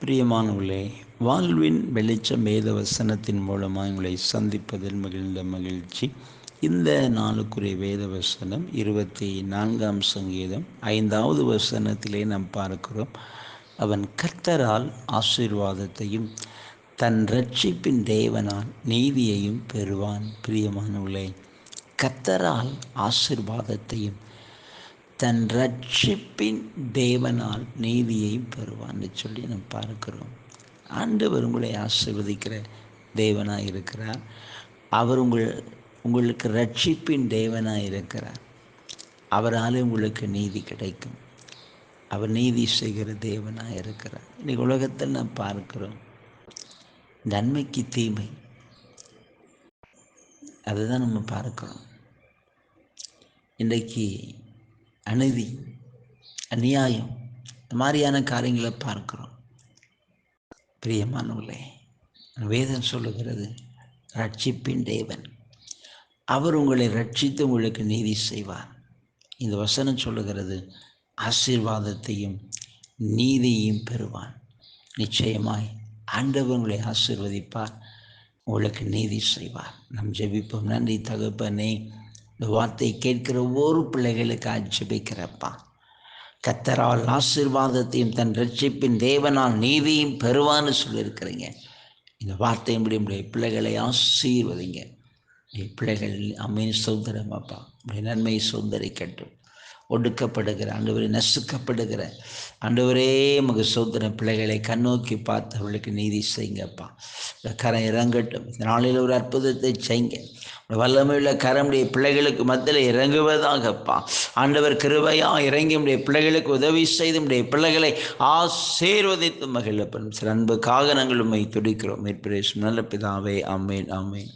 பிரியமானவர்களே, வாழ்வின் வெளிச்சம் வேத வசனத்தின் மூலமாக உங்களை சந்திப்பதில் மகிழ்ந்த மகிழ்ச்சி. இந்த நாளுக்குரிய வேத வசனம் 24ஆம் சங்கீதம் 5வது வசனத்திலே நாம் பார்க்கிறோம். அவன் கர்த்தரால் ஆசீர்வாதத்தையும் தன் இரட்சிப்பின் தேவனால் நீதியையும் பெறுவான். பிரியமானவர்களே, கர்த்தரால் ஆசீர்வாதத்தையும் தன் இரட்சிப்பின் தேவனால் நீதியை பெறுவான்னு சொல்லி நம்ம பார்க்கிறோம். ஆண்டவர் உங்களை ஆசீர்வதிக்கிற தேவனாக இருக்கிறார். அவர் உங்களுக்கு இரட்சிப்பின் தேவனாக இருக்கிறார். அவரால் உங்களுக்கு நீதி கிடைக்கும். அவர் நீதி செய்கிற தேவனாக இருக்கிறார். இன்றைக்கு உலகத்தில் நாம் பார்க்கிறோம், நன்மைக்கு தீமை, அதுதான் நம்ம பார்க்கிறோம். இன்றைக்கு அநீதி, அநியாயம், இந்த மாதிரியான காரியங்களை பார்க்கிறோம். பிரியமானவர்களே, வேதம் சொல்லுகிறது ரட்சிப்பின் தேவன், அவர் உங்களை ரட்சித்து உங்களுக்கு நீதி செய்வார். இந்த வசனம் சொல்லுகிறது ஆசீர்வாதத்தையும் நீதியையும் பெறுவான். நிச்சயமாய் ஆண்டவர் உங்களை ஆசீர்வதிப்பார், உங்களுக்கு நீதி செய்வார். நம் ஜெபிப்போம். நன்றி தகப்பனே, இந்த வார்த்தையை கேட்கிற ஒவ்வொரு பிள்ளைகளுக்கு ஜெபிக்கிறப்பா, கர்த்தரால் ஆசீர்வாதத்தையும் தன் இரட்சிப்பின் தேவனால் நீதியும் பெறுவான்னு சொல்லியிருக்கிறீங்க. இந்த வார்த்தையின்படி உடைய பிள்ளைகளை ஆசீர்வதிங்க. பிள்ளைகள் அம்மீன் சுதந்திரம் அப்பா, உடைய நன்மையை சுதந்திரிக்கட்டும். ஒடுக்கப்படுகிற ஆண்டவரே, நசுக்கப்படுகிற ஆண்டவரே மக சோதர பிள்ளைகளை கண்ணோக்கி பார்த்து அவளுக்கு நீதி செய்யுங்கப்பா. இந்த கரம் இறங்கட்டும். இந்த நாளில் ஒரு அற்புதத்தை செய்யுங்க. வல்லமையுள்ள கரமுடைய பிள்ளைகளுக்கு மத்தியில் இறங்குவதாகப்பா. ஆண்டவர் கிருபையாக இறங்கி உடைய பிள்ளைகளுக்கு உதவி செய்து உடைய பிள்ளைகளை ஆசீர்வதித்து மகிழப்படும் சில அன்புக்காக நாங்கள் உம்மை துதிக்கிறோம். நல்ல பிதாவே, ஆமென், ஆமென்.